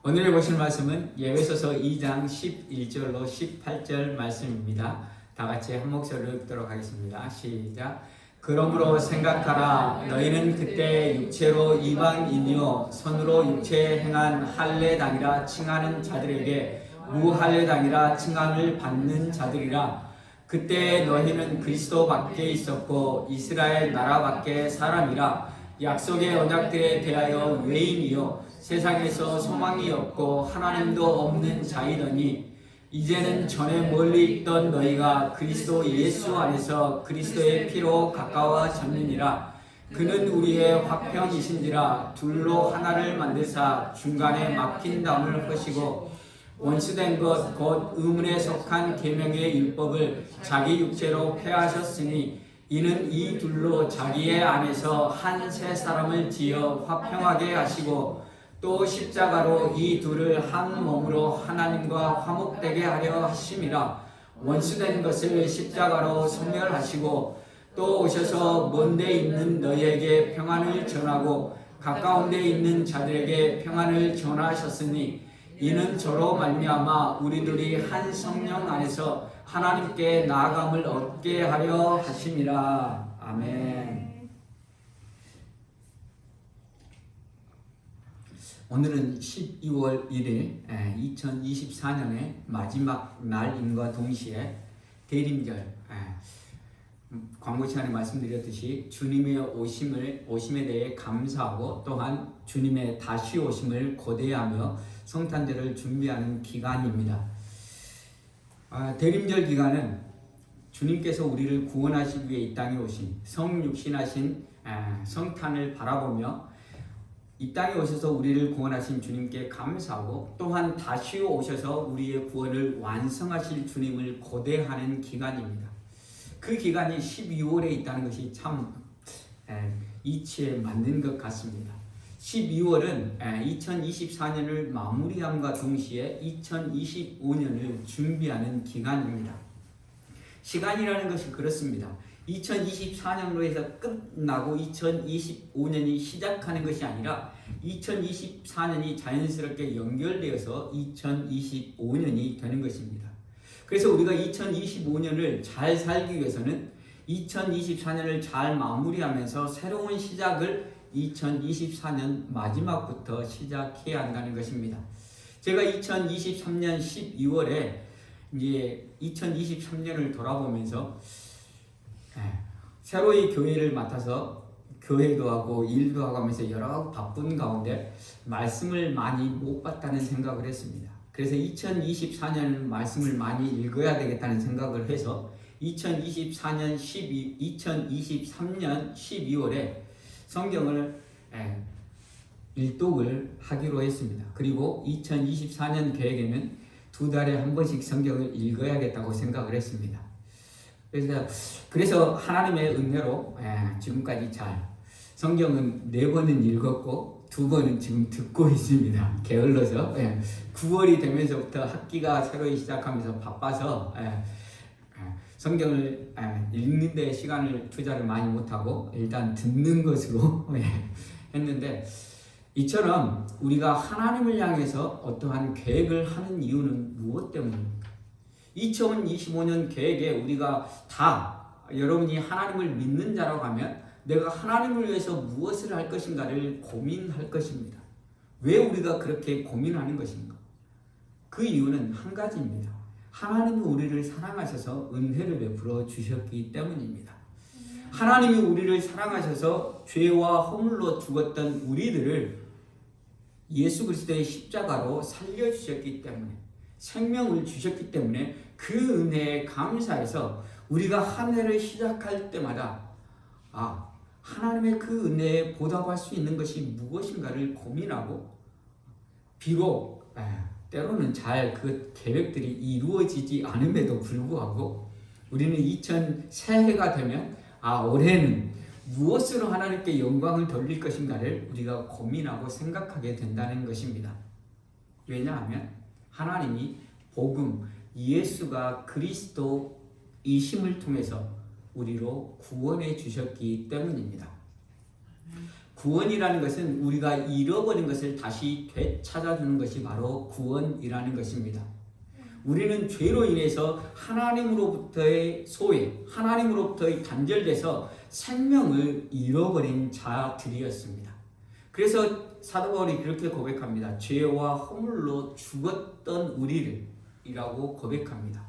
오늘 보실 말씀은 에베소서 2장 11절로 18절 말씀입니다. 다 같이 한 목소리로 읽도록 하겠습니다. 시작. 그러므로 생각하라. 너희는 그때 육체로 이방인이요 손으로 육체에 행한 할례당이라 칭하는 자들에게 무할례당이라 칭함을 받는 자들이라. 그때 너희는 그리스도 밖에 있었고 이스라엘 나라 밖에 사람이라. 약속의 언약들에 대하여 외인이요 세상에서 소망이 없고 하나님도 없는 자이더니 이제는 전에 멀리 있던 너희가 그리스도 예수 안에서 그리스도의 피로 가까워졌느니라. 그는 우리의 화평이신지라. 둘로 하나를 만드사 중간에 막힌 담을 허시고 원수된 것 곧 의문에 속한 계명의 율법을 자기 육체로 폐하셨으니 이는 이 둘로 자기의 안에서 한 새 사람을 지어 화평하게 하시고 또 십자가로 이 둘을 한 몸으로 하나님과 화목되게 하려 하심이라. 원수된 것을 십자가로 소멸하시고 또 오셔서 먼데 있는 너희에게 평안을 전하고 가까운 데 있는 자들에게 평안을 전하셨으니 이는 저로 말미암아 우리들이 한 성령 안에서 하나님께 나아감을 얻게 하려 하심이라. 아멘. 오늘은 12월 1일 2024년의 마지막 날임과 동시에 대림절, 광고 시간에 말씀드렸듯이 주님의 오심에 대해 감사하고 또한 주님의 다시 오심을 고대하며 성탄절을 준비하는 기간입니다. 대림절 기간은 주님께서 우리를 구원하시기 위해 이 땅에 오신 성육신하신 성탄을 바라보며 이 땅에 오셔서 우리를 구원하신 주님께 감사하고 또한 다시 오셔서 우리의 구원을 완성하실 주님을 고대하는 기간입니다. 그 기간이 12월에 있다는 것이 참 이치에 맞는 것 같습니다. 12월은 2024년을 마무리함과 동시에 2025년을 준비하는 기간입니다. 시간이라는 것이 그렇습니다. 2024년으로 해서 끝나고 2025년이 시작하는 것이 아니라 2024년이 자연스럽게 연결되어서 2025년이 되는 것입니다. 그래서 우리가 2025년을 잘 살기 위해서는 2024년을 잘 마무리하면서 새로운 시작을 2024년 마지막부터 시작해야 한다는 것입니다. 제가 2023년 12월에 이제 2023년을 돌아보면서 새로이 교회를 맡아서 교회도 하고 일도 하고 하면서 여러 바쁜 가운데 말씀을 많이 못 봤다는 생각을 했습니다. 그래서 2024년 말씀을 많이 읽어야 되겠다는 생각을 해서 2023년 12월에 성경을 일독을 하기로 했습니다. 그리고 2024년 계획에는 2달에 한 번씩 성경을 읽어야겠다고 생각을 했습니다. 그래서 하나님의 은혜로 지금까지 잘 성경은 4번은 읽었고 2번은 지금 듣고 있습니다. 게을러서 9월이 되면서부터 학기가 새로 시작하면서 바빠서 성경을 읽는 데 시간을 투자를 많이 못하고 일단 듣는 것으로 했는데 이처럼 우리가 하나님을 향해서 어떠한 계획을 하는 이유는 무엇 때문입니까? 2025년 계획에 우리가 다 여러분이 하나님을 믿는 자라고 하면 내가 하나님을 위해서 무엇을 할 것인가를 고민할 것입니다. 왜 우리가 그렇게 고민하는 것인가? 그 이유는 한 가지입니다. 하나님이 우리를 사랑하셔서 은혜를 베풀어 주셨기 때문입니다. 하나님이 우리를 사랑하셔서 죄와 허물로 죽었던 우리들을 예수 그리스도의 십자가로 살려주셨기 때문에 생명을 주셨기 때문에 그 은혜에 감사해서 우리가 한 해를 시작할 때마다 하나님의 그 은혜에 보답할 수 있는 것이 무엇인가를 고민하고 비록 때로는 잘 그 계획들이 이루어지지 않음에도 불구하고 우리는 새해가 되면 올해는 무엇으로 하나님께 영광을 돌릴 것인가를 우리가 고민하고 생각하게 된다는 것입니다. 왜냐하면 하나님이 복음, 예수가 그리스도이심을 통해서 우리로 구원해 주셨기 때문입니다. 구원이라는 것은 우리가 잃어버린 것을 다시 되찾아주는 것이 바로 구원이라는 것입니다. 우리는 죄로 인해서 하나님으로부터의 소외, 하나님으로부터의 단절돼서 생명을 잃어버린 자들이었습니다. 그래서 사도 바울이 그렇게 고백합니다. 죄와 허물로 죽었던 우리들이라고 고백합니다.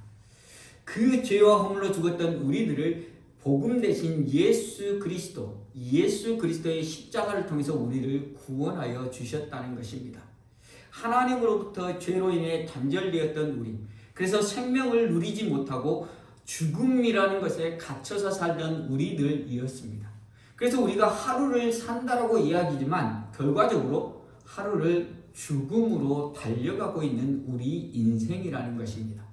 그 죄와 허물로 죽었던 우리들을 복음 대신 예수 그리스도의 십자가를 통해서 우리를 구원하여 주셨다는 것입니다. 하나님으로부터 죄로 인해 단절되었던 우리, 그래서 생명을 누리지 못하고 죽음이라는 것에 갇혀서 살던 우리들이었습니다. 그래서 우리가 하루를 산다라고 이야기지만 결과적으로 하루를 죽음으로 달려가고 있는 우리 인생이라는 것입니다.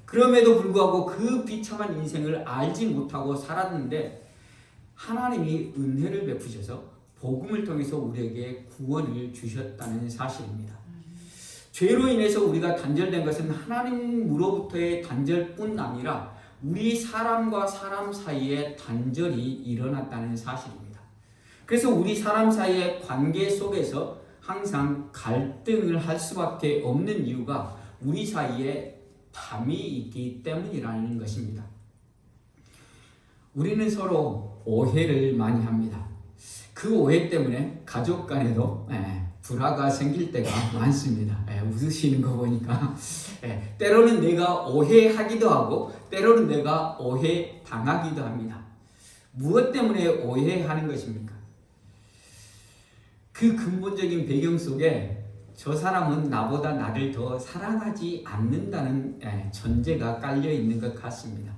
그럼에도 불구하고 그 비참한 인생을 알지 못하고 살았는데 하나님이 은혜를 베푸셔서 복음을 통해서 우리에게 구원을 주셨다는 사실입니다. 죄로 인해서 우리가 단절된 것은 하나님으로부터의 단절뿐 아니라 우리 사람과 사람 사이에 단절이 일어났다는 사실입니다. 그래서 우리 사람 사이의 관계 속에서 항상 갈등을 할 수밖에 없는 이유가 우리 사이에 담이 있기 때문이라는 것입니다. 우리는 서로 오해를 많이 합니다. 그 오해 때문에 가족 간에도 불화가 생길 때가 많습니다. 웃으시는 거 보니까 때로는 내가 오해하기도 하고 때로는 내가 오해당하기도 합니다. 무엇 때문에 오해하는 것입니까? 그 근본적인 배경 속에 저 사람은 나보다 나를 더 사랑하지 않는다는 전제가 깔려 있는 것 같습니다.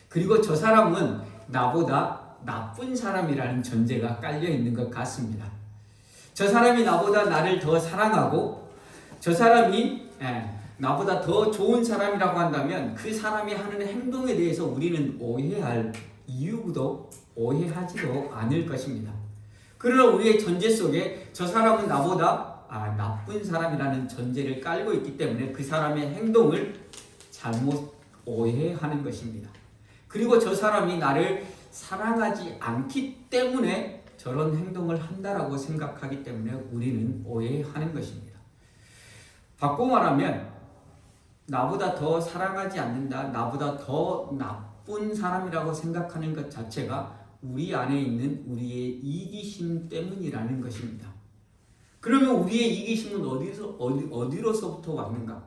그리고 저 사람은 나보다 나쁜 사람이라는 전제가 깔려 있는 것 같습니다. 저 사람이 나보다 나를 더 사랑하고 저 사람이 나보다 더 좋은 사람이라고 한다면 그 사람이 하는 행동에 대해서 우리는 오해할 이유도 오해하지도 않을 것입니다. 그러나 우리의 전제 속에 저 사람은 나보다 나쁜 사람이라는 전제를 깔고 있기 때문에 그 사람의 행동을 잘못 오해하는 것입니다. 그리고 저 사람이 나를 사랑하지 않기 때문에 저런 행동을 한다라고 생각하기 때문에 우리는 오해하는 것입니다. 바꿔 말하면 나보다 더 사랑하지 않는다, 나보다 더 나쁜 사람이라고 생각하는 것 자체가 우리 안에 있는 우리의 이기심 때문이라는 것입니다. 그러면 우리의 이기심은 어디로서부터 왔는가?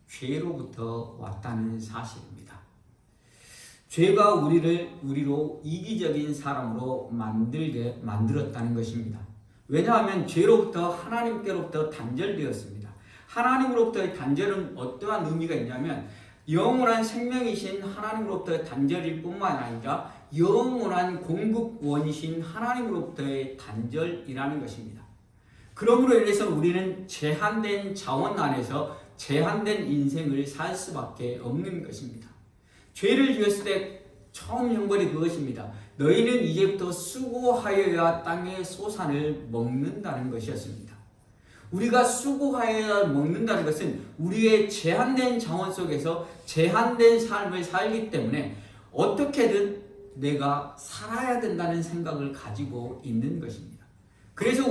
죄로부터 왔다는 사실입니다. 죄가 우리로 이기적인 사람으로 만들었다는 것입니다. 왜냐하면 죄로부터 하나님께로부터 단절되었습니다. 하나님으로부터의 단절은 어떠한 의미가 있냐면 영원한 생명이신 하나님으로부터의 단절일 뿐만 아니라 영원한 공급원이신 하나님으로부터의 단절이라는 것입니다. 그러므로 인해서 우리는 제한된 자원 안에서 제한된 인생을 살 수밖에 없는 것입니다. 죄를 지었을 때 처음 형벌이 그것입니다. 너희는 이제부터 수고하여야 땅의 소산을 먹는다는 것이었습니다. 우리가 수고하여야 먹는다는 것은 우리의 제한된 자원 속에서 제한된 삶을 살기 때문에 어떻게든 내가 살아야 된다는 생각을 가지고 있는 것입니다. 그래서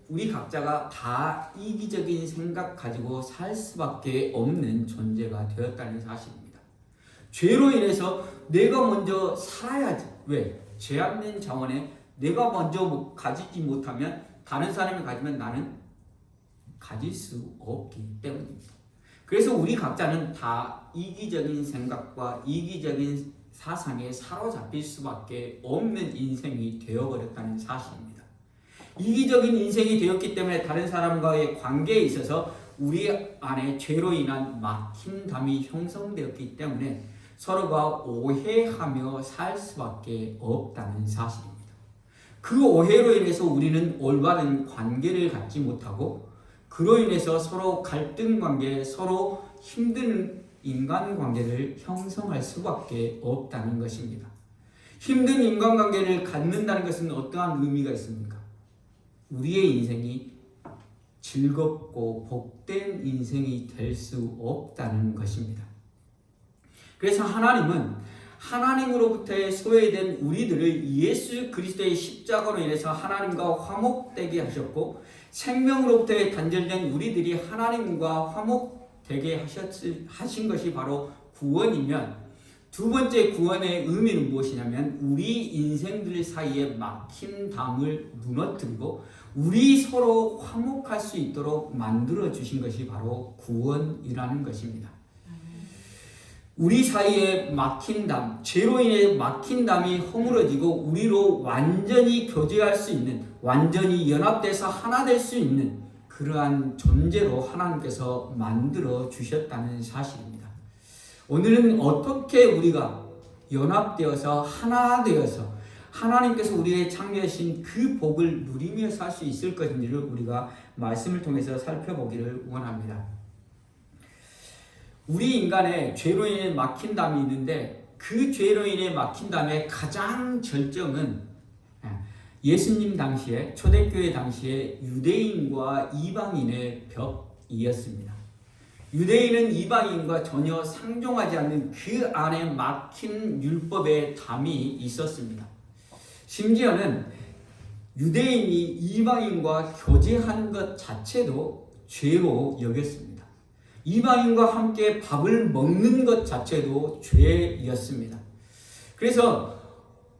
우리 각자가 다 이기적인 생각 가지고 살 수밖에 없는 존재가 되었다는 사실입니다. 죄로 인해서 내가 먼저 살아야지. 왜? 제한된 자원에 내가 먼저 가지지 못하면 다른 사람이 가지면 나는 가질 수 없기 때문입니다. 그래서 우리 각자는 다 이기적인 생각과 이기적인 사상에 사로잡힐 수밖에 없는 인생이 되어버렸다는 사실입니다. 이기적인 인생이 되었기 때문에 다른 사람과의 관계에 있어서 우리 안에 죄로 인한 막힌 담이 형성되었기 때문에 서로가 오해하며 살 수밖에 없다는 사실입니다. 그 오해로 인해서 우리는 올바른 관계를 갖지 못하고 그로 인해서 서로 갈등 관계, 서로 힘든 인간관계를 형성할 수밖에 없다는 것입니다. 힘든 인간관계를 갖는다는 것은 어떠한 의미가 있습니까? 우리의 인생이 즐겁고 복된 인생이 될 수 없다는 것입니다. 그래서 하나님은 하나님으로부터 소외된 우리들을 예수 그리스도의 십자가로 인해서 하나님과 화목되게 하셨고, 생명으로부터 단절된 우리들이 하나님과 화목되게 하신 것이 바로 구원이면, 두 번째 구원의 의미는 무엇이냐면 우리 인생들 사이에 막힌 담을 무너뜨리고 우리 서로 화목할 수 있도록 만들어 주신 것이 바로 구원이라는 것입니다. 우리 사이에 막힌 담, 죄로 인해 막힌 담이 허물어지고 우리로 완전히 교제할 수 있는, 완전히 연합돼서 하나 될 수 있는 그러한 존재로 하나님께서 만들어 주셨다는 사실입니다. 오늘은 어떻게 우리가 연합되어서 하나 되어서 하나님께서 우리의 창조하신 그 복을 누리며 살 수 있을 것인지를 우리가 말씀을 통해서 살펴보기를 원합니다. 우리 인간의 죄로 인해 막힌 담이 있는데, 그 죄로 인해 막힌 담의 가장 절정은 예수님 당시에, 초대교회 당시에 유대인과 이방인의 벽이었습니다. 유대인은 이방인과 전혀 상종하지 않는 그 안에 막힌 율법의 담이 있었습니다. 심지어는 유대인이 이방인과 교제한 것 자체도 죄로 여겼습니다. 이방인과 함께 밥을 먹는 것 자체도 죄였습니다. 그래서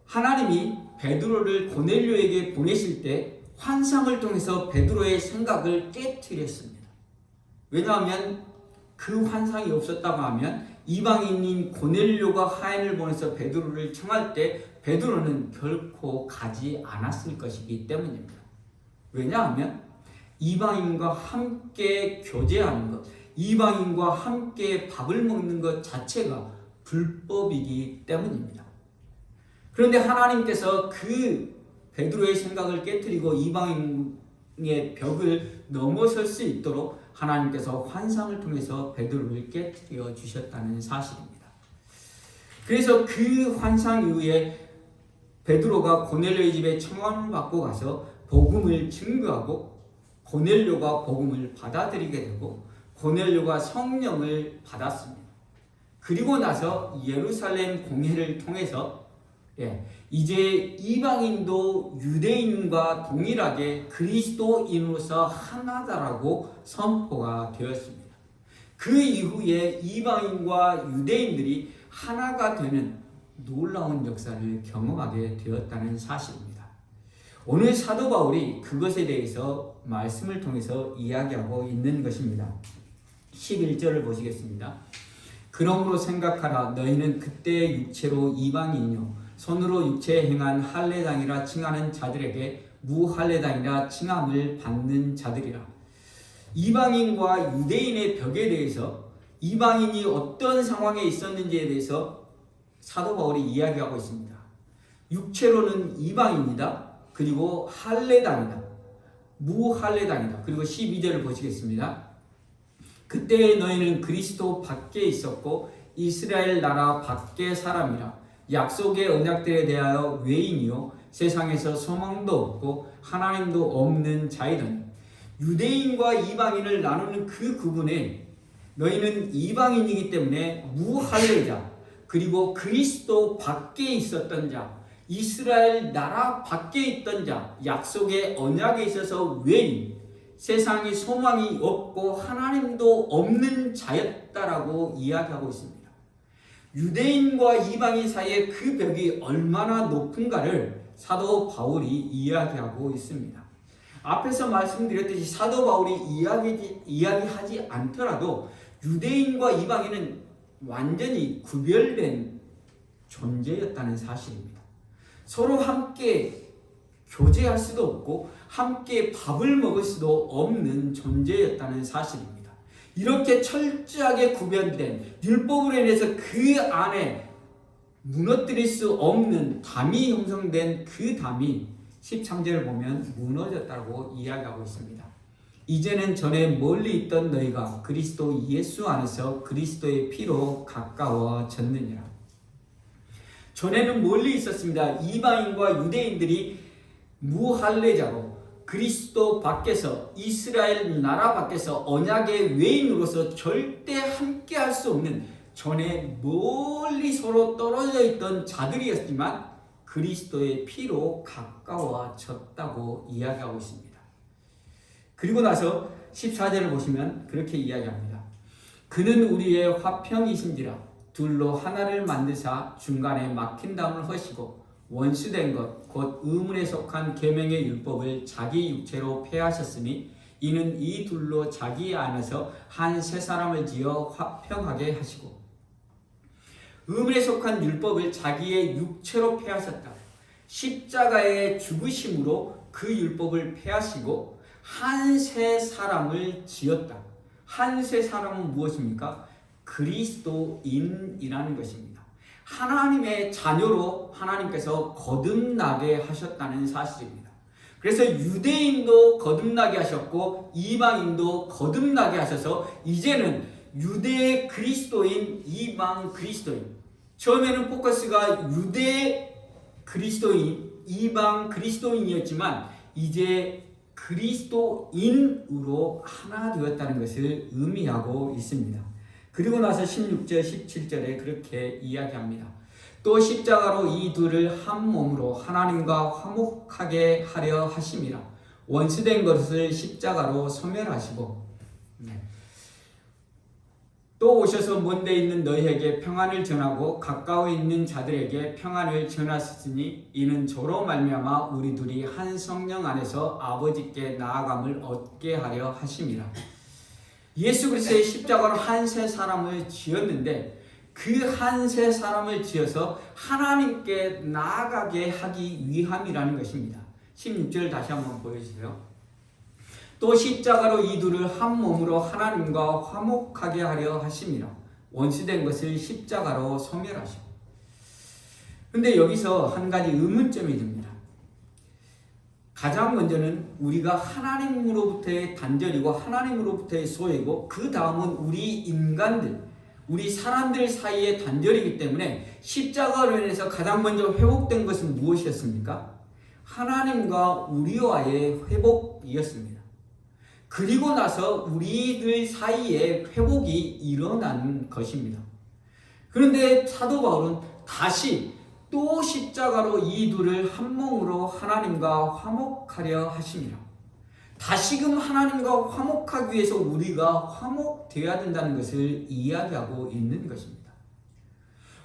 하나님이 베드로를 고넬료에게 보내실 때 환상을 통해서 베드로의 생각을 깨트렸습니다. 왜냐하면 그 환상이 없었다고 하면 이방인인 고넬료가 하인을 보내서 베드로를 청할 때 베드로는 결코 가지 않았을 것이기 때문입니다. 왜냐하면 이방인과 함께 교제하는 것, 이방인과 함께 밥을 먹는 것 자체가 불법이기 때문입니다. 그런데 하나님께서 그 베드로의 생각을 깨트리고 이방인의 벽을 넘어설 수 있도록 하나님께서 환상을 통해서 베드로를 깨트려 주셨다는 사실입니다. 그래서 그 환상 이후에 베드로가 고넬료의 집에 청함을 받고 가서 복음을 증거하고 고넬료가 복음을 받아들이게 되고 고넬료가 성령을 받았습니다. 그리고 나서 예루살렘 공회를 통해서 이제 이방인도 유대인과 동일하게 그리스도인으로서 하나다라고 선포가 되었습니다. 그 이후에 이방인과 유대인들이 하나가 되는 놀라운 역사를 경험하게 되었다는 사실입니다. 오늘 사도 바울이 그것에 대해서 말씀을 통해서 이야기하고 있는 것입니다. 11절을 보시겠습니다. 그러므로 생각하라. 너희는 그때 육체로 이방인이요 손으로 육체에 행한 할례당이라 칭하는 자들에게 무할례당이라 칭함을 받는 자들이라. 이방인과 유대인의 벽에 대해서, 이방인이 어떤 상황에 있었는지에 대해서 사도 바울이 이야기하고 있습니다. 육체로는 이방인이다. 그리고 할례당이다. 무할례당이다. 그리고 12절을 보시겠습니다. 그때 너희는 그리스도 밖에 있었고 이스라엘 나라 밖의 사람이라. 약속의 언약들에 대하여 외인이요 세상에서 소망도 없고 하나님도 없는 자이더니. 유대인과 이방인을 나누는 그 구분에 너희는 이방인이기 때문에 무할례자, 그리고 그리스도 밖에 있었던 자, 이스라엘 나라 밖에 있던 자, 약속의 언약에 있어서 외인, 세상에 소망이 없고 하나님도 없는 자였다라고 이야기하고 있습니다. 유대인과 이방인 사이의 그 벽이 얼마나 높은가를 사도 바울이 이야기하고 있습니다. 앞에서 말씀드렸듯이 사도 바울이 이야기하지 않더라도 유대인과 이방인은 완전히 구별된 존재였다는 사실입니다. 서로 함께 교제할 수도 없고 함께 밥을 먹을 수도 없는 존재였다는 사실입니다. 이렇게 철저하게 구별된 율법으로 인해서 그 안에 무너뜨릴 수 없는 담이 형성된 그 담이 13절을 보면 무너졌다고 이야기하고 있습니다. 이제는 전에 멀리 있던 너희가 그리스도 예수 안에서 그리스도의 피로 가까워졌느니라. 전에는 멀리 있었습니다. 이방인과 유대인들이 무할례자로 그리스도 밖에서, 이스라엘 나라 밖에서 언약의 외인으로서 절대 함께 할 수 없는 전에 멀리 서로 떨어져 있던 자들이었지만 그리스도의 피로 가까워졌다고 이야기하고 있습니다. 그리고 나서 14절을 보시면 그렇게 이야기합니다. 그는 우리의 화평이신지라 둘로 하나를 만드사 중간에 막힌 담을 허시고 원수된 것 곧 의문에 속한 계명의 율법을 자기 육체로 폐하셨으니 이는 이 둘로 자기 안에서 한 새 사람을 지어 화평하게 하시고 의문에 속한 율법을 자기의 육체로 폐하셨다. 십자가의 죽으심으로 그 율법을 폐하시고 한 새 사람을 지었다. 한 새 사람은 무엇입니까? 그리스도인이라는 것입니다. 하나님의 자녀로 하나님께서 거듭나게 하셨다는 사실입니다. 그래서 유대인도 거듭나게 하셨고 이방인도 거듭나게 하셔서 이제는 유대 그리스도인, 이방 그리스도인. 처음에는 포커스가 유대 그리스도인, 이방 그리스도인이었지만 이제 그리스도인으로 하나 되었다는 것을 의미하고 있습니다. 그리고 나서 16절, 17절에 그렇게 이야기합니다. 또 십자가로 이 둘을 한 몸으로 하나님과 화목하게 하려 하심이라. 원수된 것을 십자가로 소멸하시고 또 오셔서 먼데 있는 너희에게 평안을 전하고 가까워 있는 자들에게 평안을 전하시니 이는 저로 말미암아 우리 둘이 한 성령 안에서 아버지께 나아감을 얻게 하려 하심이라. 예수 그리스도의 십자가로 한 새 사람을 지었는데 그 한 새 사람을 지어서 하나님께 나아가게 하기 위함이라는 것입니다. 16절 다시 한번 보여주세요. 또 십자가로 이 둘을 한 몸으로 하나님과 화목하게 하려 하심이라. 원수된 것을 십자가로 소멸하시고. 근데 여기서 한 가지 의문점이 듭니다. 가장 먼저는 우리가 하나님으로부터의 단절이고 하나님으로부터의 소외고 그 다음은 우리 인간들, 우리 사람들 사이의 단절이기 때문에 십자가로 인해서 가장 먼저 회복된 것은 무엇이었습니까? 하나님과 우리와의 회복이었습니다. 그리고 나서 우리들 사이에 회복이 일어난 것입니다. 그런데 사도 바울은 다시 또 십자가로 이 둘을 한 몸으로 하나님과 화목하려 하심이라. 다시금 하나님과 화목하기 위해서 우리가 화목되어야 된다는 것을 이야기하고 있는 것입니다.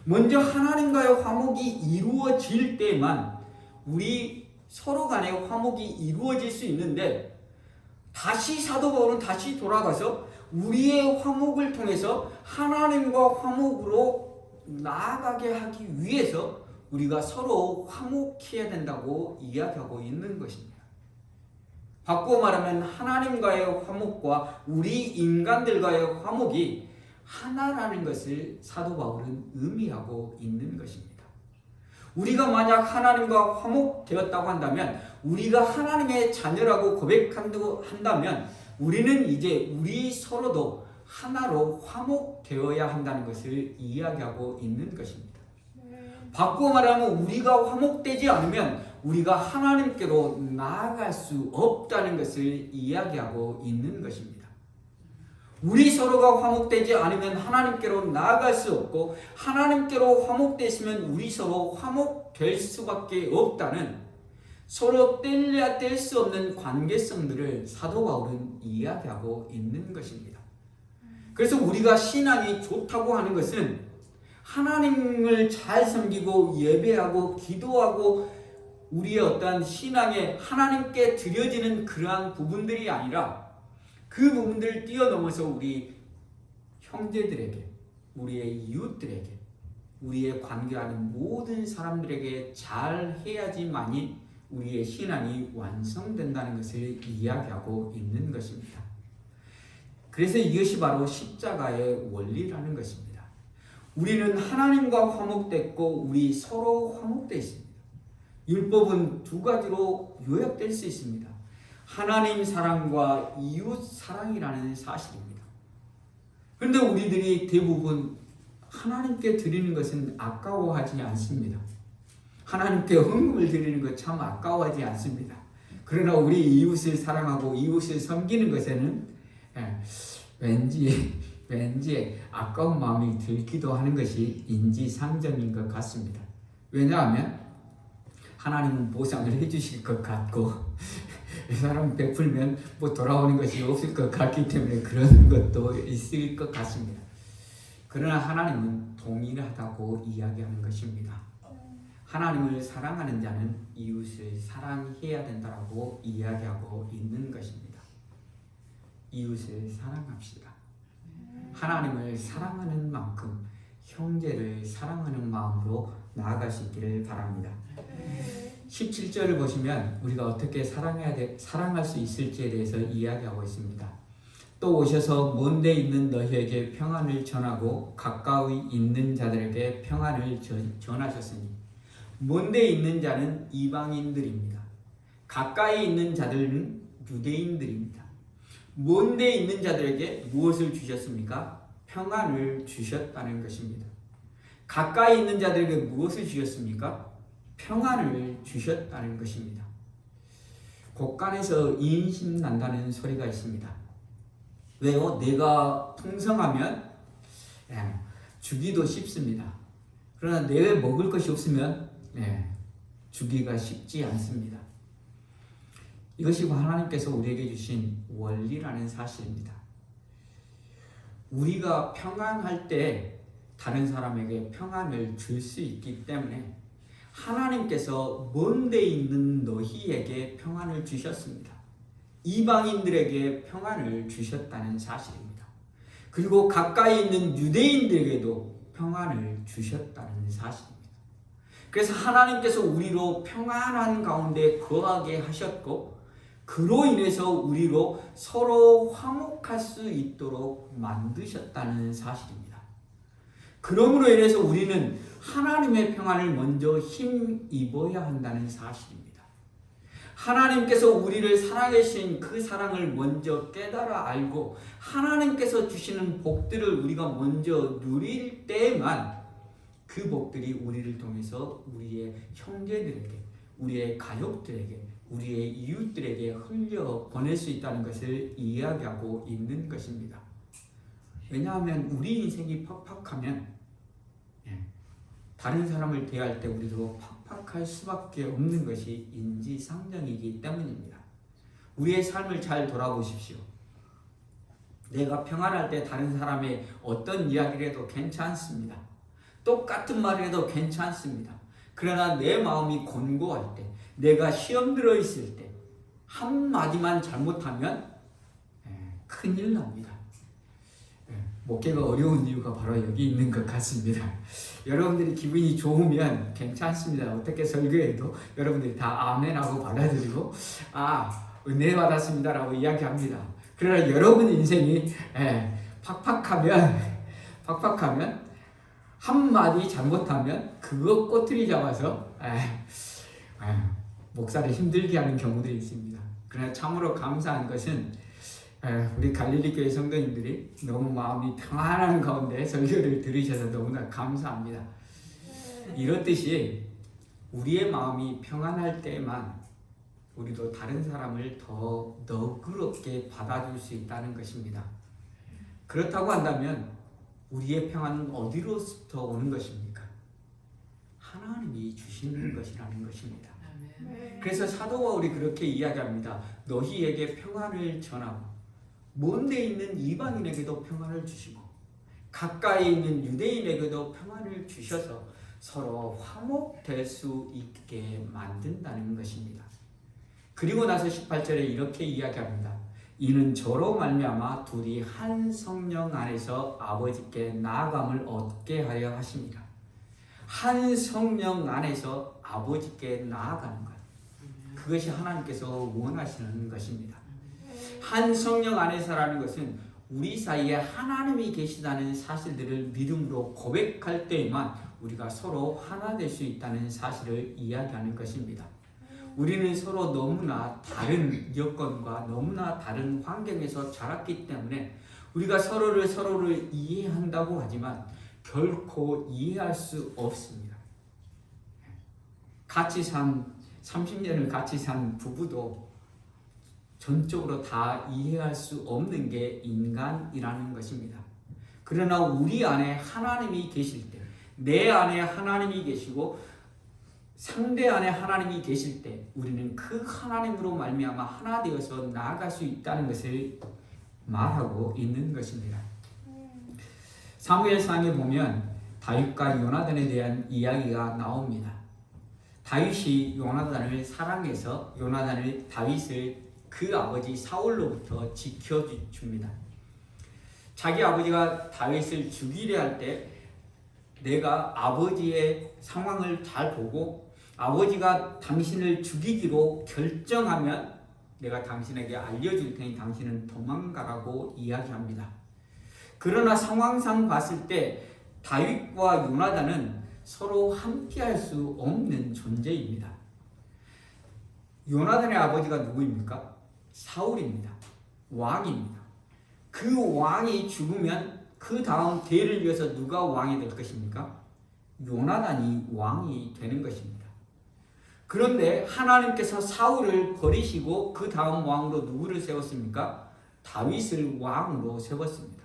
먼저 하나님과의 화목이 이루어질 때만 우리 서로 간의 화목이 이루어질 수 있는데 다시 사도 바울은 다시 돌아가서 우리의 화목을 통해서 하나님과 화목으로 나아가게 하기 위해서 우리가 서로 화목해야 된다고 이야기하고 있는 것입니다. 바꾸어 말하면 하나님과의 화목과 우리 인간들과의 화목이 하나라는 것을 사도 바울은 의미하고 있는 것입니다. 우리가 만약 하나님과 화목되었다고 한다면 우리가 하나님의 자녀라고 고백한다면 우리는 이제 우리 서로도 하나로 화목되어야 한다는 것을 이야기하고 있는 것입니다. 바꾸어 말하면 우리가 화목되지 않으면 우리가 하나님께로 나아갈 수 없다는 것을 이야기하고 있는 것입니다. 우리 서로가 화목되지 않으면 하나님께로 나아갈 수 없고 하나님께로 화목됐으면 우리 서로 화목될 수밖에 없다는 서로 뗄래야 뗄 수 없는 관계성들을 사도 바울은 이야기하고 있는 것입니다. 그래서 우리가 신앙이 좋다고 하는 것은 하나님을 잘 섬기고 예배하고 기도하고 우리의 어떠한 신앙에 하나님께 드려지는 그러한 부분들이 아니라 그 부분들을 뛰어넘어서 우리 형제들에게, 우리의 이웃들에게, 우리의 관계하는 모든 사람들에게 잘 해야지만이 우리의 신앙이 완성된다는 것을 이야기하고 있는 것입니다. 그래서 이것이 바로 십자가의 원리라는 것입니다. 우리는 하나님과 화목됐고 우리 서로 화목되어 있습니다. 율법은 두 가지로 요약될 수 있습니다. 하나님 사랑과 이웃 사랑이라는 사실입니다. 그런데 우리들이 대부분 하나님께 드리는 것은 아까워하지 않습니다. 하나님께 헌금을 드리는 것 참 아까워하지 않습니다. 그러나 우리 이웃을 사랑하고 이웃을 섬기는 것에는 왠지 왠지 아까운 마음이 들기도 하는 것이 인지상정인 것 같습니다. 왜냐하면 하나님은 보상을 해주실 것 같고 이 사람 베풀면 뭐 돌아오는 것이 없을 것 같기 때문에 그런 것도 있을 것 같습니다. 그러나 하나님은 동일하다고 이야기하는 것입니다. 하나님을 사랑하는 자는 이웃을 사랑해야 된다고 이야기하고 있는 것입니다. 이웃을 사랑합시다. 하나님을 사랑하는 만큼 형제를 사랑하는 마음으로 나아갈 수 있기를 바랍니다. 17절을 보시면 우리가 어떻게 사랑할 수 있을지에 대해서 이야기하고 있습니다. 또 오셔서 먼 데 있는 너희에게 평안을 전하고 가까이 있는 자들에게 평안을 전하셨으니 먼 데 있는 자는 이방인들입니다. 가까이 있는 자들은 유대인들입니다. 먼 데 있는 자들에게 무엇을 주셨습니까? 평안을 주셨다는 것입니다. 가까이 있는 자들에게 무엇을 주셨습니까? 평안을 주셨다는 것입니다. 곳간에서 인심 난다는 소리가 있습니다. 왜요? 내가 풍성하면 주기도 쉽습니다. 그러나 내가 먹을 것이 없으면 주기가 쉽지 않습니다. 이것이 하나님께서 우리에게 주신 원리라는 사실입니다. 우리가 평안할 때 다른 사람에게 평안을 줄 수 있기 때문에 하나님께서 먼 데 있는 너희에게 평안을 주셨습니다. 이방인들에게 평안을 주셨다는 사실입니다. 그리고 가까이 있는 유대인들에게도 평안을 주셨다는 사실입니다. 그래서 하나님께서 우리로 평안한 가운데 거하게 하셨고 그로 인해서 우리로 서로 화목할 수 있도록 만드셨다는 사실입니다. 그러므로 인해서 우리는 하나님의 평안을 먼저 힘입어야 한다는 사실입니다. 하나님께서 우리를 사랑하신 그 사랑을 먼저 깨달아 알고 하나님께서 주시는 복들을 우리가 먼저 누릴 때만 그 복들이 우리를 통해서 우리의 형제들에게, 우리의 가족들에게, 우리의 이웃들에게 흘려 보낼 수 있다는 것을 이야기하고 있는 것입니다. 왜냐하면 우리 인생이 팍팍하면 다른 사람을 대할 때 우리도 팍팍할 수밖에 없는 것이 인지상정이기 때문입니다. 우리의 삶을 잘 돌아보십시오. 내가 평안할 때 다른 사람의 어떤 이야기를 해도 괜찮습니다. 똑같은 말을 해도 괜찮습니다. 그러나 내 마음이 곤고할 때, 내가 시험 들어있을 때 한마디만 잘못하면 큰일 납니다. 목회가 어려운 이유가 바로 여기 있는 것 같습니다. 여러분들이 기분이 좋으면 괜찮습니다. 어떻게 설교해도 여러분들이 다 아멘하고 받아들이고 은혜 받았습니다라고 이야기합니다. 그러나 여러분 인생이 팍팍하면 한마디 잘못하면 그거 꼬투리 잡아서 목사를 힘들게 하는 경우들이 있습니다. 그러나 참으로 감사한 것은 우리 갈릴리 교회 성도님들이 너무 마음이 평안한 가운데 설교를 들으셔서 너무나 감사합니다. 이렇듯이 우리의 마음이 평안할 때만 우리도 다른 사람을 더 너그럽게 받아줄 수 있다는 것입니다. 그렇다고 한다면 우리의 평안은 어디로부터 오는 것입니까? 하나님이 주시는 것이라는 것입니다. 그래서 사도 바울이 그렇게 이야기합니다. 너희에게 평안을 전하고 먼 데 있는 이방인에게도 평안을 주시고 가까이 있는 유대인에게도 평안을 주셔서 서로 화목될 수 있게 만든다는 것입니다. 그리고 나서 18절에 이렇게 이야기합니다. 이는 저로 말미암아 둘이 한 성령 안에서 아버지께 나아감을 얻게 하려 하십니다. 한 성령 안에서 아버지께 나아가는 것, 그것이 하나님께서 원하시는 것입니다. 한 성령 안에서라는 것은 우리 사이에 하나님이 계시다는 사실들을 믿음으로 고백할 때에만 우리가 서로 하나 될 수 있다는 사실을 이야기하는 것입니다. 우리는 서로 너무나 다른 여건과 너무나 다른 환경에서 자랐기 때문에 우리가 서로를 이해한다고 하지만 결코 이해할 수 없습니다. 같이 30년을 같이 산 부부도 전적으로 다 이해할 수 없는 게 인간이라는 것입니다. 그러나 우리 안에 하나님이 계실 때, 내 안에 하나님이 계시고 상대 안에 하나님이 계실 때 우리는 그 하나님으로 말미암아 하나 되어서 나아갈 수 있다는 것을 말하고 있는 것입니다. 사무엘상에 보면 다윗과 요나단에 대한 이야기가 나옵니다. 다윗이 요나단을 사랑해서 다윗을 그 아버지 사울로부터 지켜줍니다. 자기 아버지가 다윗을 죽이려 할 때 내가 아버지의 상황을 잘 보고 아버지가 당신을 죽이기로 결정하면 내가 당신에게 알려줄 테니 당신은 도망가라고 이야기합니다. 그러나 상황상 봤을 때 다윗과 요나단은 서로 함께할 수 없는 존재입니다. 요나단의 아버지가 누구입니까? 사울입니다. 왕입니다. 그 왕이 죽으면 그 다음 대를 이어서 누가 왕이 될 것입니까? 요나단이 왕이 되는 것입니다. 그런데 하나님께서 사울을 버리시고 그 다음 왕으로 누구를 세웠습니까? 다윗을 왕으로 세웠습니다.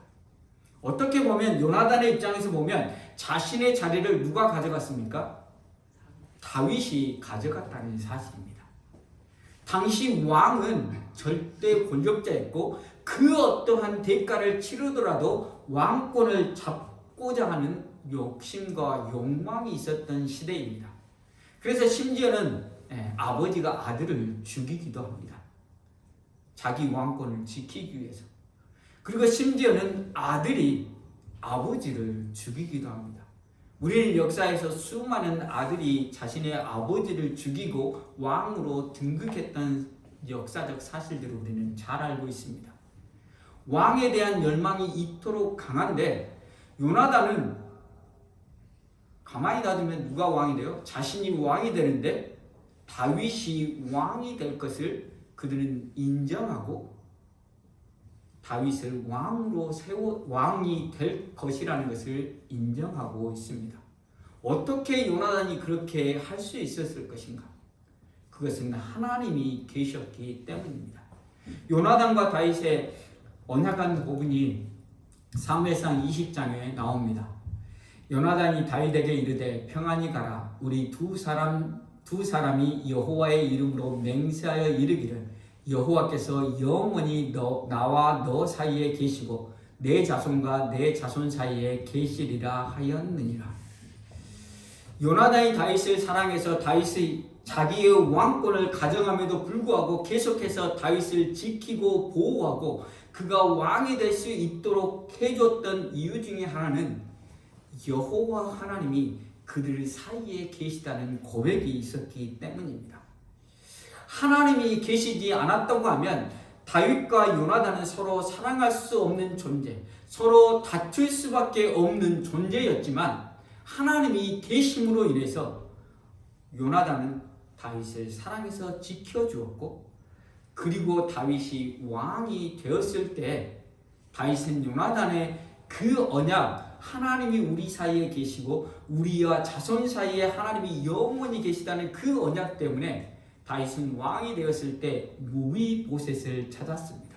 어떻게 보면 요나단의 입장에서 보면 자신의 자리를 누가 가져갔습니까? 다윗이 가져갔다는 사실입니다. 당시 왕은 절대 권력자였고 그 어떠한 대가를 치르더라도 왕권을 잡고자 하는 욕심과 욕망이 있었던 시대입니다. 그래서 심지어는 아버지가 아들을 죽이기도 합니다. 자기 왕권을 지키기 위해서. 그리고 심지어는 아들이 아버지를 죽이기도 합니다. 우리는 역사에서 수많은 아들이 자신의 아버지를 죽이고 왕으로 등극했던 역사적 사실들을 우리는 잘 알고 있습니다. 왕에 대한 열망이 이토록 강한데 요나단은 가만히 놔두면 누가 왕이 돼요? 자신이 왕이 되는데 다윗이 왕이 될 것을 그들은 인정하고 다윗을 왕이 될 것이라는 것을 인정하고 있습니다. 어떻게 요나단이 그렇게 할 수 있었을 것인가? 그것은 하나님이 계셨기 때문입니다. 요나단과 다윗의 언약한 부분이 사무엘상 20장에 나옵니다. 요나단이 다윗에게 이르되 평안히 가라. 우리 두 사람이 여호와의 이름으로 맹세하여 이르기를 여호와께서 영원히 나와 너 사이에 계시고 내 자손과 내 자손 사이에 계시리라 하였느니라. 요나단이 다윗을 사랑해서 다윗의 자기의 왕권을 가정함에도 불구하고 계속해서 다윗을 지키고 보호하고 그가 왕이 될 수 있도록 해줬던 이유 중에 하나는 여호와 하나님이 그들 사이에 계시다는 고백이 있었기 때문입니다. 하나님이 계시지 않았다고 하면 다윗과 요나단은 서로 사랑할 수 없는 존재, 서로 다툴 수밖에 없는 존재였지만 하나님이 계심으로 인해서 요나단은 다윗을 사랑해서 지켜주었고 그리고 다윗이 왕이 되었을 때 다윗은 요나단의 그 언약, 하나님이 우리 사이에 계시고 우리와 자손 사이에 하나님이 영원히 계시다는 그 언약 때문에 다윗은 왕이 되었을 때 무비보셋을 찾았습니다.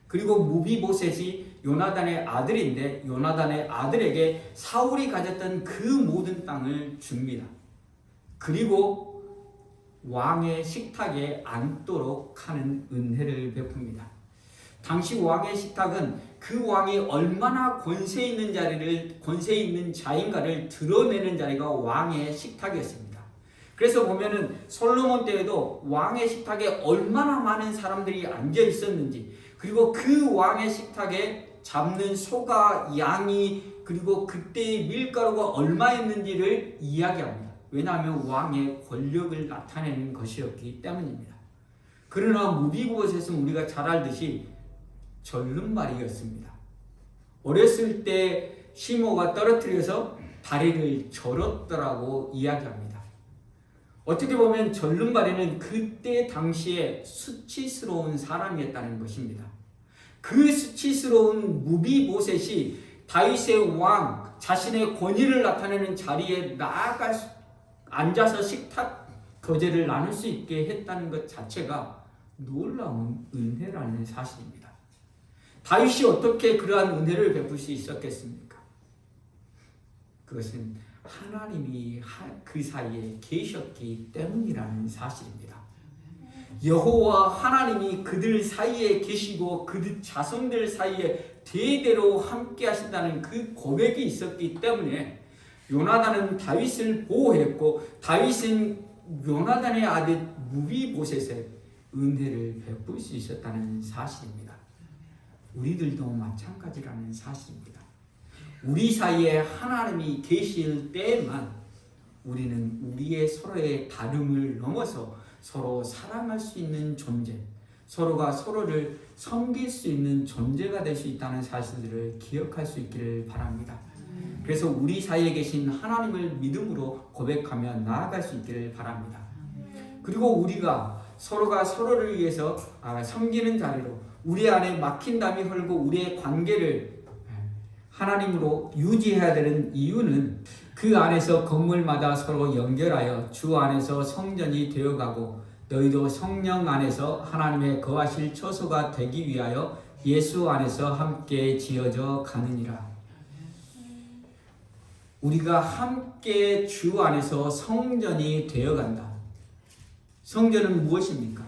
그리고 무비보셋이 요나단의 아들인데 요나단의 아들에게 사울이 가졌던 그 모든 땅을 줍니다. 그리고 왕의 식탁에 앉도록 하는 은혜를 베풉니다. 당시 왕의 식탁은 그 왕이 얼마나 권세 있는 자인가를 드러내는 자리가 왕의 식탁이었습니다. 그래서 보면은 솔로몬 때에도 왕의 식탁에 얼마나 많은 사람들이 앉아 있었는지, 그리고 그 왕의 식탁에 잡는 소가, 양이, 그리고 그때의 밀가루가 얼마였는지를 이야기합니다. 왜냐하면 왕의 권력을 나타내는 것이었기 때문입니다. 그러나 무비보셋은 우리가 잘 알듯이 절름발이였습니다. 어렸을 때 시모가 떨어뜨려서 다리를 절었더라고 이야기합니다. 어떻게 보면 절름발이는 그때 당시에 수치스러운 사람이었다는 것입니다. 그 수치스러운 무비보셋이 다윗의 왕, 자신의 권위를 나타내는 자리에 앉아서 식탁 교제를 나눌 수 있게 했다는 것 자체가 놀라운 은혜라는 사실입니다. 다윗이 어떻게 그러한 은혜를 베풀 수 있었겠습니까? 그것은 하나님이 그 사이에 계셨기 때문이라는 사실입니다. 여호와 하나님이 그들 사이에 계시고 그들 자손들 사이에 대대로 함께 하신다는 그 고백이 있었기 때문에 요나단은 다윗을 보호했고 다윗은 요나단의 아들 무비보셋의 은혜를 베풀 수 있었다는 사실입니다. 우리들도 마찬가지라는 사실입니다. 우리 사이에 하나님이 계실 때만 우리는 우리의 서로의 다름을 넘어서 서로 사랑할 수 있는 존재, 서로가 서로를 섬길 수 있는 존재가 될 수 있다는 사실들을 기억할 수 있기를 바랍니다. 그래서 우리 사이에 계신 하나님을 믿음으로 고백하며 나아갈 수 있기를 바랍니다. 그리고 우리가 서로가 서로를 위해서 섬기는 자리로 우리 안에 막힌 담이 흘고 우리의 관계를 하나님으로 유지해야 되는 이유는 그 안에서 건물마다 서로 연결하여 주 안에서 성전이 되어가고 너희도 성령 안에서 하나님의 거하실 처소가 되기 위하여 예수 안에서 함께 지어져 가느니라. 우리가 함께 주 안에서 성전이 되어간다. 성전은 무엇입니까?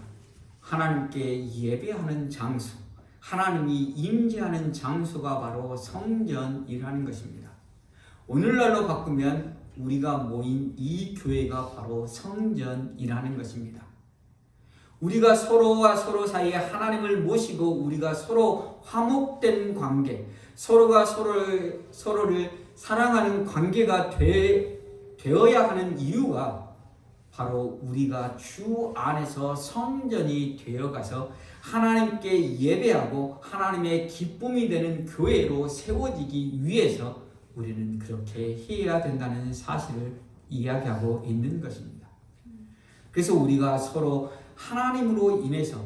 하나님께 예배하는 장소, 하나님이 임재하는 장소가 바로 성전이라는 것입니다. 오늘날로 바꾸면 우리가 모인 이 교회가 바로 성전이라는 것입니다. 우리가 서로와 서로 사이에 하나님을 모시고 우리가 서로 화목된 관계, 서로가 서로를 사랑하는 관계가 되어야 하는 이유가 바로 우리가 주 안에서 성전이 되어가서 하나님께 예배하고 하나님의 기쁨이 되는 교회로 세워지기 위해서 우리는 그렇게 해야 된다는 사실을 이야기하고 있는 것입니다. 그래서 우리가 서로 하나님으로 인해서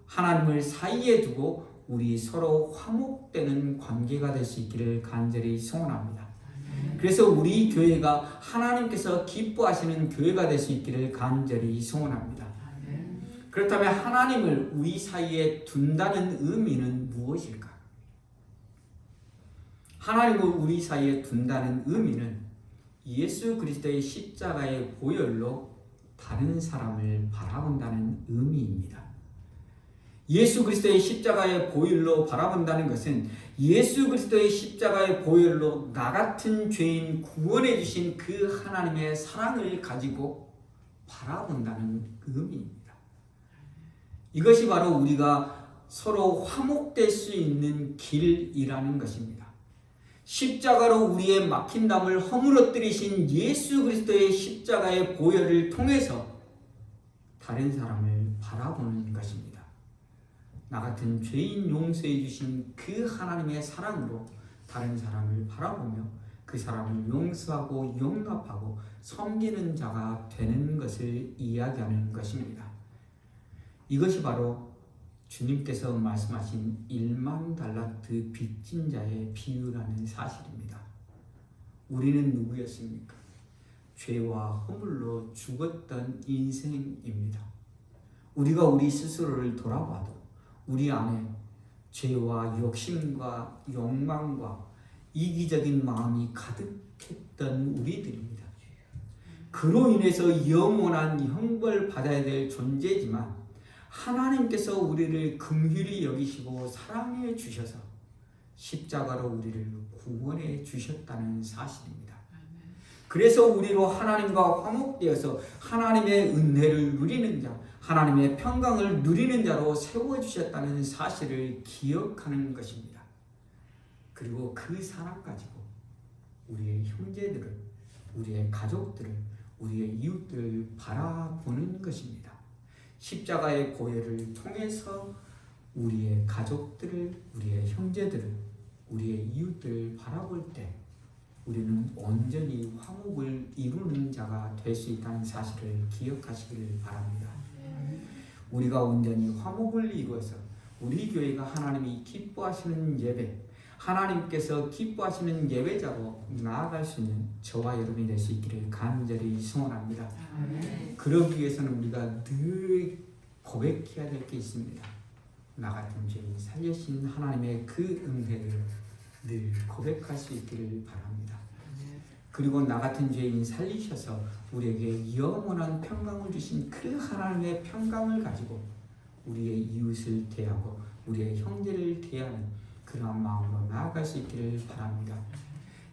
하나님을 사이에 두고 우리 서로 화목되는 관계가 될 수 있기를 간절히 소원합니다. 그래서 우리 교회가 하나님께서 기뻐하시는 교회가 될 수 있기를 간절히 소원합니다. 그렇다면 하나님을 우리 사이에 둔다는 의미는 무엇일까? 하나님을 우리 사이에 둔다는 의미는 예수 그리스도의 십자가의 보혈로 다른 사람을 바라본다는 의미입니다. 예수 그리스도의 십자가의 보혈로 바라본다는 것은 예수 그리스도의 십자가의 보혈로 나 같은 죄인 구원해 주신 그 하나님의 사랑을 가지고 바라본다는 의미입니다. 이것이 바로 우리가 서로 화목될 수 있는 길이라는 것입니다. 십자가로 우리의 막힌 담을 허물어뜨리신 예수 그리스도의 십자가의 보혈을 통해서 다른 사람을 바라보는 것입니다. 나 같은 죄인 용서해 주신 그 하나님의 사랑으로 다른 사람을 바라보며 그 사람을 용서하고 용납하고 섬기는 자가 되는 것을 이야기하는 것입니다. 이것이 바로 주님께서 말씀하신 1만 달란트 빚진 자의 비유라는 사실입니다. 우리는 누구였습니까? 죄와 허물로 죽었던 인생입니다. 우리가 우리 스스로를 돌아봐도 우리 안에 죄와 욕심과 욕망과 이기적인 마음이 가득했던 우리들입니다. 그로 인해서 영원한 형벌 받아야 될 존재지만 하나님께서 우리를 긍휼히 여기시고 사랑해 주셔서 십자가로 우리를 구원해 주셨다는 사실입니다. 그래서 우리로 하나님과 화목되어서 하나님의 은혜를 누리는 자, 하나님의 평강을 누리는 자로 세워주셨다는 사실을 기억하는 것입니다. 그리고 그 사랑 가지고 우리의 형제들을, 우리의 가족들을, 우리의 이웃들을 바라보는 것입니다. 십자가의 보혈을 통해서 우리의 가족들을, 우리의 형제들을, 우리의 이웃들을 바라볼 때 우리는 온전히 화목을 이루는 자가 될 수 있다는 사실을 기억하시기를 바랍니다. 우리가 온전히 화목을 이루어서 우리 교회가 하나님이 기뻐하시는 예배, 하나님께서 기뻐하시는 예배자로 나아갈 수 있는 저와 여러분이 될 수 있기를 간절히 소원합니다. 그러기 위해서는 우리가 늘 고백해야 될 게 있습니다. 나 같은 죄인 살리신 하나님의 그 은혜를 늘 고백할 수 있기를 바랍니다. 그리고 나 같은 죄인 살리셔서 우리에게 영원한 평강을 주신 그 하나님의 평강을 가지고 우리의 이웃을 대하고 우리의 형제를 대하는 그러한 마음으로 나아갈 수 있기를 바랍니다.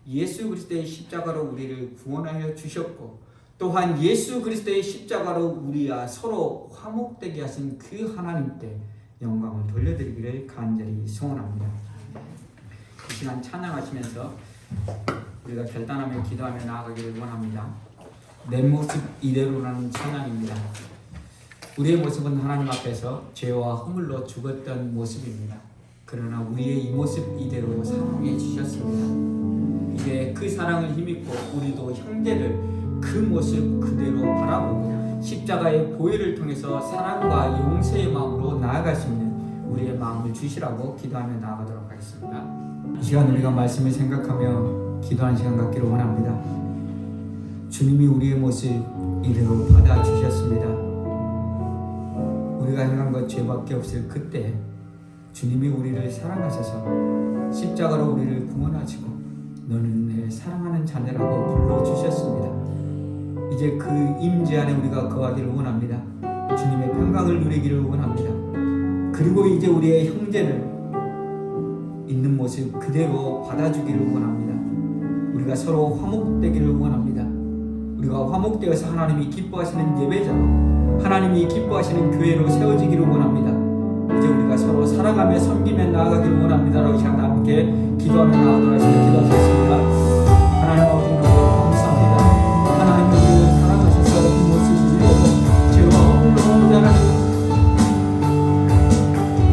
예수 그리스도의 십자가로 우리를 구원하여 주셨고 또한 예수 그리스도의 십자가로 우리와 서로 화목되게 하신 그 하나님께 영광을 돌려드리기를 간절히 소원합니다. 이 시간 찬양하시면서 우리가 결단하며 기도하며 나아가기를 원합니다. 내 모습 이대로라는 찬양입니다. 우리의 모습은 하나님 앞에서 죄와 허물로 죽었던 모습입니다. 그러나 우리의 이 모습 이대로 사랑해 주셨습니다. 이제 그 사랑을 힘입고 우리도 형제를 그 모습 그대로 바라보고 십자가의 보혈을 통해서 사랑과 용서의 마음으로 나아갈 수 있는 우리의 마음을 주시라고 기도하며 나아가도록 하겠습니다. 이 시간 우리가 말씀을 생각하며 기도하는 시간 갖기를 원합니다. 주님이 우리의 모습 이대로 받아주셨습니다. 우리가 행한 것 죄밖에 없을 그때 주님이 우리를 사랑하셔서 십자가로 우리를 구원하시고 너는 내 사랑하는 자녀라고 불러주셨습니다. 이제 그 임재 안에 우리가 거하기를 원합니다. 주님의 평강을 누리기를 원합니다. 그리고 이제 우리의 형제를 있는 모습 그대로 받아주기를 원합니다. 우리가 서로 화목되기를 원합니다. 우리가 화목되어서 하나님이 기뻐하시는 예배자로 하나님이 기뻐하시는 교회로 세워지기를 원합니다. 이제 우리가 서로 사랑하며 섬기며 나아가기를 원합니다. 라고 시간 함께 기도하며 나아가도록 하시면 기도하겠습니다. 하나님 아버지 감사합니다. 하나님 우리를 사랑하셔서 그 모습을 이루어서 죄와 허물로 하나님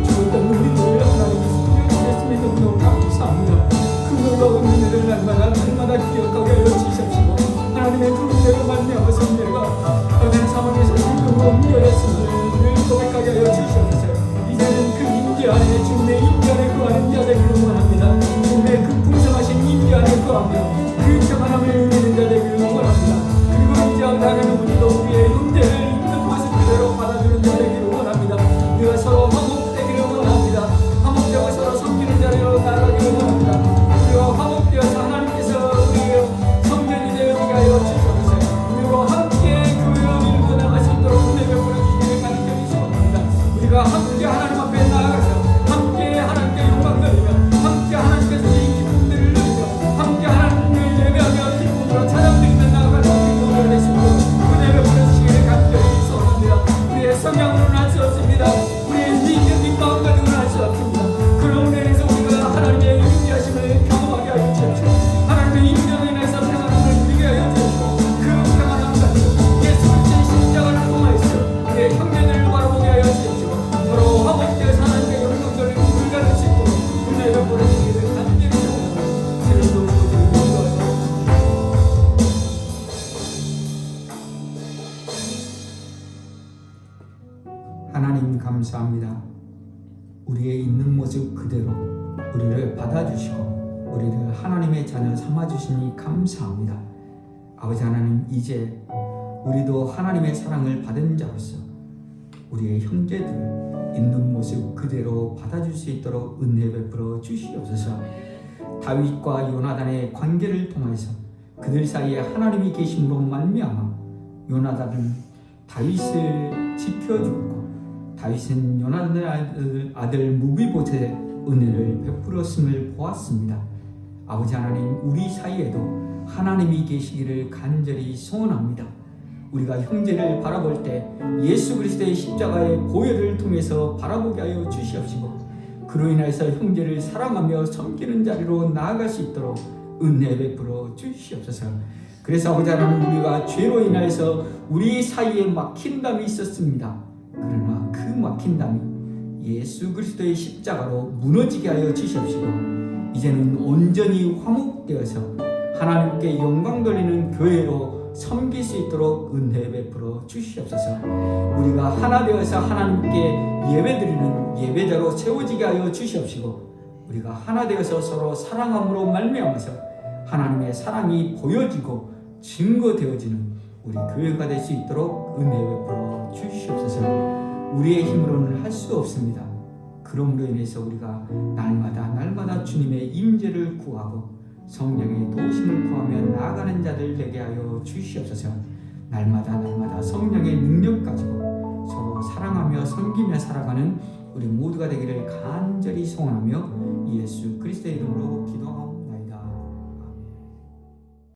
죽었던 우리를 하나님이 섬겨주셨음에 너무 감사합니다. 그 놀라운 은혜를 날마다 기억하게 하여 주십시오. 하나님의 그 은혜로 말미암아서 내가 어떤 상황에서 힘으로 옮겨졌음을 고백하게 하여 주시옵소서. 이제는 그 임재 안에 주님의 임재 안에 거하는 자 되기를 원합니다. 주님의 그 풍성하신 임재 안에 거하며 그 평안함을 누리는 자 되기를 원합니다. 그리고 이제 나가는 우리도 우리의 형제를 있는 모습 그대로 받아주는 자 되기를 원합니다. 우리가 서로 화목되기를 원합니다. 화목되고 서로 섬기는 자리로 나아가기를 원합니다. 우리가 화목되어서 하나님께서 우리의 성전이 되어지게 하여 주시옵소서. 우리와 함께 교회로 밀고 나갈 수 있도록 은혜 베풀어 주시기를 간절히 소원합니다. 우리가 함께 하나님 앞에 나아가서 함께 하나님께 영광 돌리며 함께 하나님께서 주신 기쁨들을 누리며 함께 하나님을 예배하며 기쁨으로 찬양드리며 나아갈 수 있는 은혜를 내시고 은혜 베풀어 주시기를 간절히 소원합니다. 우리의 성향으로는 할 수 없습니다. 우리의 인격인 마음 가지고는 할 수 없습니다. 그런 은혜에서 우리가 하나님의 임재하심을 경험하게 하여 주십시오. 하나님의 임재로 인해서 평안함을 누리게 하여 주십시오. 그 평안함 가지고 예수 그리스도의 십자가를 통하여서 우리의 형제들을 바라보게 하여 주십시오. 서로 화목되어서 하나님의 영광 돌리고 불가를 싣고 은혜를 보내주기를 간절히 소원합니다. 주님도 모두를 인도하여 하나님 감사합니다. 우리의 있는 모습 그대로 우리를 받아주시고 우리를 하나님의 자녀 삼아주시니 감사합니다. 아버지 하나님 이제 우리도 하나님의 사랑을 받은 자로서 우리의 형제들을 있는 모습 그대로 받아줄 수 있도록 은혜 베풀어 주시옵소서. 다윗과 요나단의 관계를 통해서 그들 사이에 하나님이 계심으로 말미암아 요나단은 다윗을 지켜주었고 다윗은 요나단의 아들 무비보셋의 은혜를 베풀었음을 보았습니다. 아버지 하나님 우리 사이에도 하나님이 계시기를 간절히 소원합니다. 우리가 형제를 바라볼 때 예수 그리스도의 십자가의 보혈을 통해서 바라보게 하여 주시옵시고 그로 인해서 형제를 사랑하며 섬기는 자리로 나아갈 수 있도록 은혜 베풀어 주시옵소서. 그래서 아버지 하나님 우리가 죄로 인하여서 우리 사이에 막힌 담이 있었습니다. 그러나 그 막힌 담이 예수 그리스도의 십자가로 무너지게 하여 주시옵시고 이제는 온전히 화목되어서 하나님께 영광 돌리는 교회로 섬길 수 있도록 은혜 베풀어 주시옵소서. 우리가 하나 되어서 하나님께 예배드리는 예배자로 세워지게 하여 주시옵시고 우리가 하나 되어서 서로 사랑함으로 말미암아서 하나님의 사랑이 보여지고 증거되어지는 우리 교회가 될 수 있도록 은혜 베풀어 주시옵소서. 우리의 힘으로는 할 수 없습니다. 그럼으로 인해서 우리가 날마다 주님의 임재를 구하고 성령의 도우심을 구하며 나아가는 자들 되게 하여 주시옵소서. 날마다 성령의 능력 가지고 서로 사랑하며 섬기며 살아가는 우리 모두가 되기를 간절히 소원하며 예수 그리스도의 이름으로